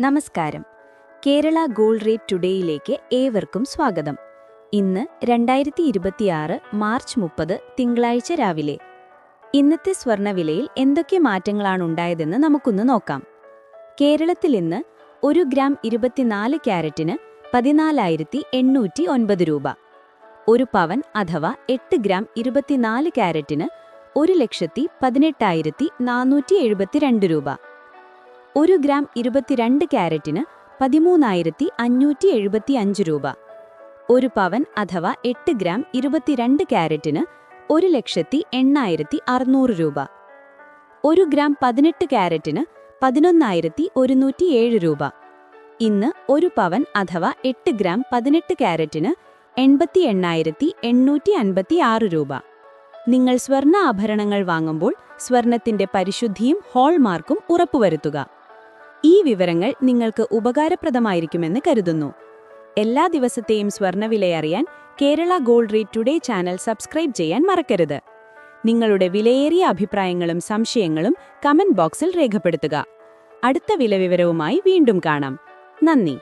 നമസ്കാരം. Kerala gold rate ടുഡേയിലേക്ക് ഏവർക്കും സ്വാഗതം. ഇന്ന് 2026 മാർച്ച് 30 തിങ്കളാഴ്ച രാവിലെ. ഇന്നത്തെ സ്വർണ്ണവിലയിൽ എന്തൊക്കെ മാറ്റങ്ങളാണുണ്ടായതെന്ന് നമുക്കൊന്ന് നോക്കാം. കേരളത്തിൽ ഇന്ന് 1 ഗ്രാം 24 ക്യാരറ്റിന് 14,809 രൂപ, 1 പവൻ അഥവാ 8 ഗ്രാം 24 ക്യാരറ്റിന് 1,18,472 രൂപ, 1 ഗ്രാം 22 ക്യാരറ്റിന് 13,575 രൂപ, 1 പവൻ അഥവാ 8 ഗ്രാം 22 ക്യാരറ്റിന് 1,08,600 രൂപ, 1 ഗ്രാം 18 ക്യാരറ്റിന് 11,107 രൂപ. ഇന്ന് 1 പവൻ അഥവാ 8 ഗ്രാം 18 ക്യാരറ്റിന് 88,856 രൂപ. നിങ്ങൾ സ്വർണ്ണ ആഭരണങ്ങൾ വാങ്ങുമ്പോൾ സ്വർണത്തിന്റെ പരിശുദ്ധിയും ഹോൾമാർക്കും ഉറപ്പുവരുത്തുക. ഈ വിവരങ്ങൾ നിങ്ങൾക്ക് ഉപകാരപ്രദമായിരിക്കുമെന്ന് കരുതുന്നു. എല്ലാ ദിവസത്തെയും സ്വർണ്ണവിലയറിയാൻ Kerala gold rate today channel subscribe ചെയ്യാൻ മറക്കരുത്. നിങ്ങളുടെ വിലയേറിയ അഭിപ്രായങ്ങളും സംശയങ്ങളും കമന്റ് ബോക്സിൽ രേഖപ്പെടുത്തുക. അടുത്ത വിലവിവരവുമായി വീണ്ടും കാണാം. നന്ദി.